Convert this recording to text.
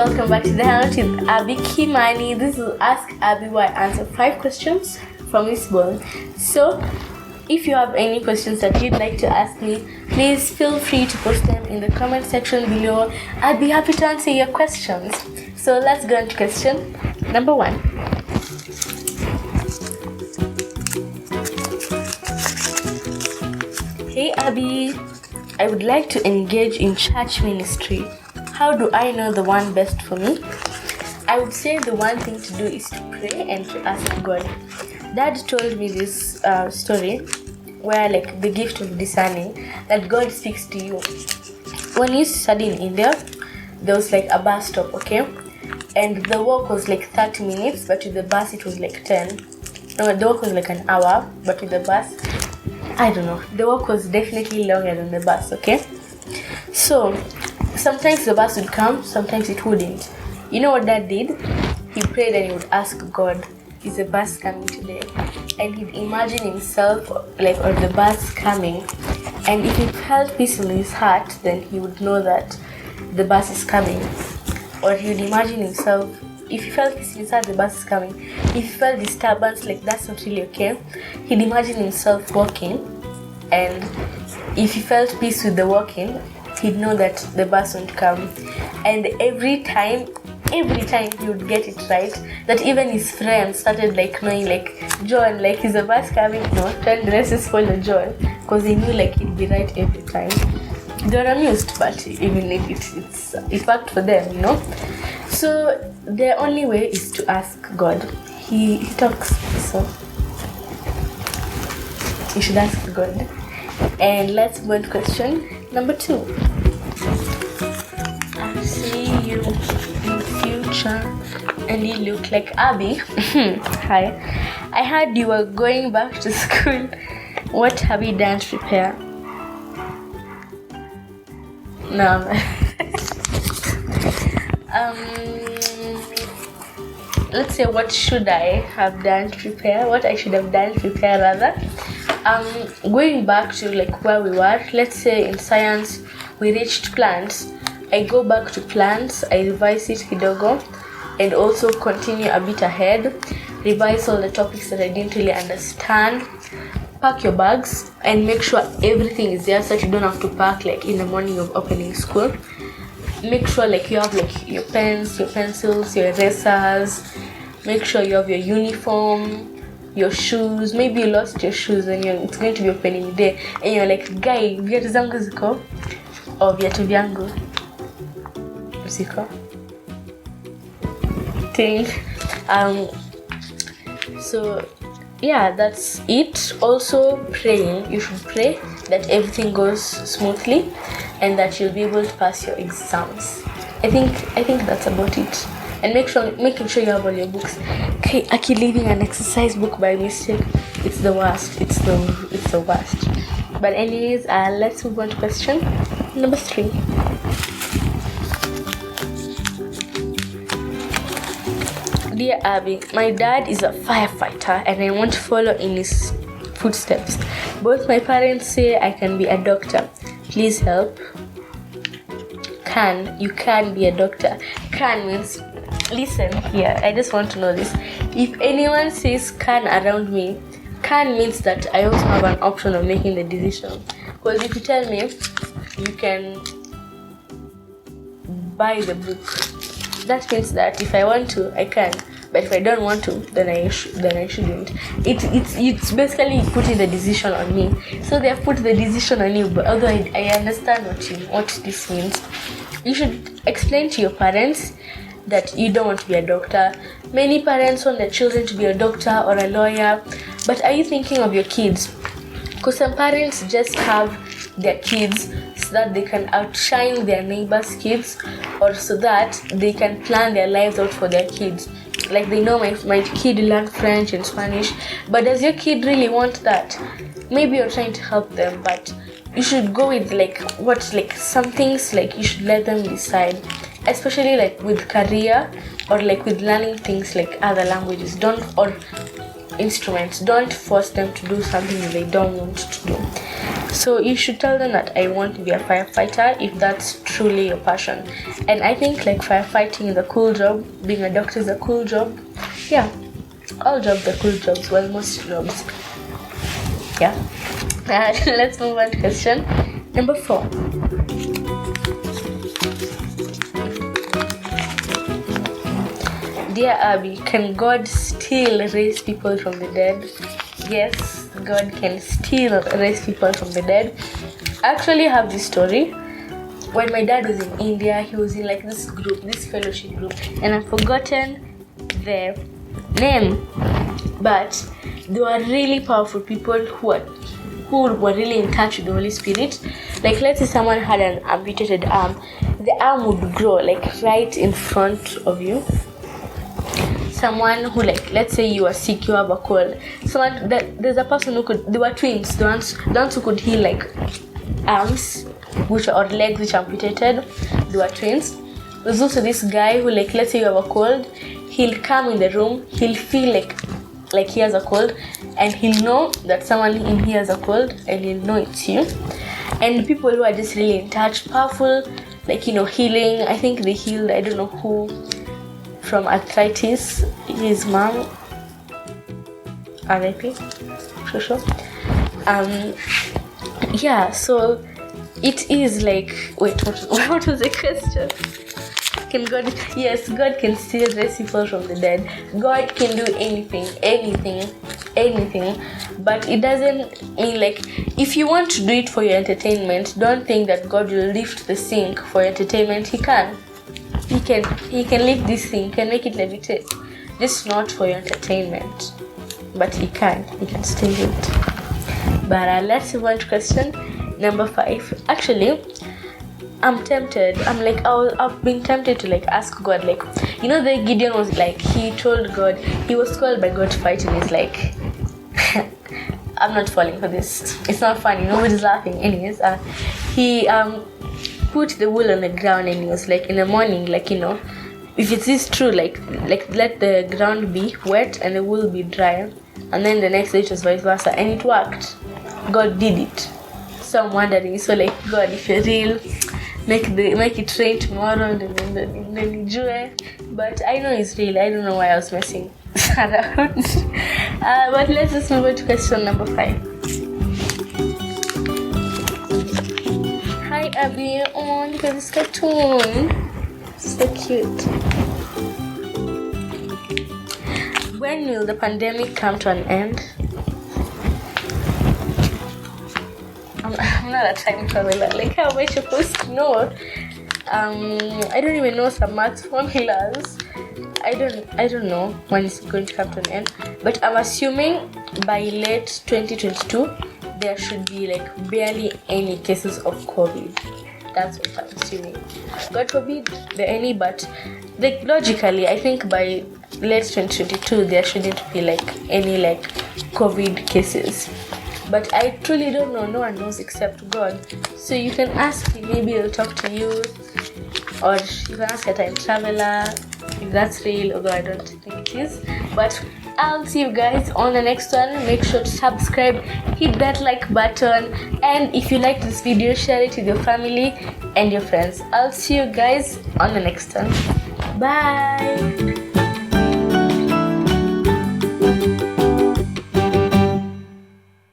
welcome back to the Hangout with Abby Kimani. This is Ask Abby, where I answer 5 questions from this book. So, if you have any questions that you'd like to ask me, please feel free to post them in the comment section below. I'd be happy to answer your questions. So let's go into question number 1. Hey Abby, I would like to engage in church ministry. How do I know the one best for me? I would say the one thing to do is to pray and to ask God. Dad told me this story where the gift of discerning, that God speaks to you. When you study in India, there was a bus stop, okay? And the walk was 30 minutes, but with the bus it was 10. No, the walk was an hour, but with the bus, I don't know. The walk was definitely longer than the bus, okay? So, sometimes the bus would come, sometimes it wouldn't. You know what Dad did? He prayed and he would ask God, is the bus coming today? And he'd imagine himself on the bus coming. And if he felt peace in his heart, then he would know that the bus is coming. Or he would imagine himself, if he felt peace in his heart, the bus is coming. If he felt disturbance, that's not really okay, he'd imagine himself walking. And if he felt peace with the walking, he'd know that the bus won't come. And every time he would get it right, that even his friends started knowing John, is the bus coming? No, turn the rest is for the John, because he knew he'd be right every time. They were amused, but even if it worked for them, So the only way is to ask God. He talks, so you should ask God. And let's move on to question number 2. I'll see you in the future, and you look like Abby. Hi. I heard you were going back to school. What have you done to prepare? No. Let's say what should I have done to prepare? What I should have done to prepare rather. Going back to where we were, let's say in science we reached plants. I go back to plants, I revise it kidogo, and also continue a bit ahead, revise all the topics that I didn't really understand. Pack your bags and make sure everything is there so that you don't have to pack in the morning of opening school. Make sure you have your pens, your pencils, your erasers. Make sure you have your uniform, your shoes. Maybe you lost your shoes and it's going to be opening day and you're guy, viatu zangu ziko? Or viatu vyangu ziko? Thing. So yeah, that's it. Also praying. You should pray that everything goes smoothly and that you'll be able to pass your exams. I think that's about it. And making sure you have all your books. Okay, Aki leaving an exercise book by mistake, it's the worst. It's the worst. But anyways, let's move on to question number 3. Dear Abby, my dad is a firefighter and I want to follow in his footsteps. Both my parents say I can be a doctor. Please help. You can be a doctor. Can means, listen here, I just want to know this. If anyone says can around me, can means that I also have an option of making the decision. Because if you tell me you can buy the book, that means that if I want to, I can. But if I don't want to, then I shouldn't. It's basically putting the decision on me. So they have put the decision on you. But although I understand what this means, you should explain to your parents that you don't want to be a doctor. Many parents want their children to be a doctor or a lawyer. But are you thinking of your kids? Because some parents just have their kids so that they can outshine their neighbors' kids, or so that they can plan their lives out for their kids. They know my kid learned French and Spanish, but does your kid really want that? Maybe you're trying to help them, but you should go with some things you should let them decide, especially with career or with learning things other languages. Or instruments. Don't force them to do something they don't want to do. So you should tell them that I want to be a firefighter if that's truly your passion. And I think like firefighting is a cool job, being a doctor is a cool job. Yeah, all jobs are cool jobs. Well, most jobs. Yeah. Let's move on to question number 4. Dear Abby, can God still raise people from the dead? Yes, God can still raise people from the dead. I actually have this story. When my dad was in India, he was in like this group, this fellowship group, and I've forgotten their name. But they were really powerful people who were really in touch with the Holy Spirit. Like, let's say someone had an amputated arm, the arm would grow like right in front of you. Someone who, like, let's say you are sick, you have a cold. There's a person who could. They were twins. The ones who could heal like arms, or legs which are amputated. They were twins. There's also this guy who, like, let's say you have a cold, he'll come in the room. He'll feel like he has a cold, and he'll know that someone in here has a cold, and he'll know it's you. And people who are just really in touch, powerful, like, healing. I think they healed, I don't know who, from arthritis, his mom, R.I.P. Sure. Yeah, so it is like, wait, what was the question? Can God? Yes, God can still raise people from the dead. God can do anything, but it doesn't mean, like, if you want to do it for your entertainment, don't think that God will lift the sink for your entertainment. He can lift this thing, can make it levitate, just not for your entertainment, but he can still do it. But let's move on to question number 5. Actually, I'm tempted. I've been tempted to like ask God, like, the Gideon was like, he told God, he was called by God to fight, and he's like, I'm not falling for this. It's not funny. Nobody's laughing. Anyways, he put the wool on the ground, and he was like, in the morning, like, if it is true, like let the ground be wet and the wool be dry, and then the next day it was vice versa, and it worked. God did it. So I'm wondering, so like, God, if you're real, make it rain tomorrow, and then you do it. But I know it's real. I don't know why I was messing around. But let's just move on to question number 5. Hi Abby, oh, look at this cartoon. So cute. When will the pandemic come to an end? I'm not a time traveler. Like, how am I supposed to know? I don't even know some math formulas. I don't know when it's going to come to an end. But I'm assuming by late 2022 there should be like barely any cases of COVID. That's what I'm assuming. God forbid there are any, but like logically, I think by late 2022 there shouldn't be like any like COVID cases. But I truly don't know. No one knows except God. So you can ask him. Maybe he'll talk to you, or you can ask a time traveler if that's real. Although I don't think it is. But I'll see you guys on the next one. Make sure to subscribe, hit that like button, and if you liked this video, share it with your family and your friends. I'll see you guys on the next one. Bye.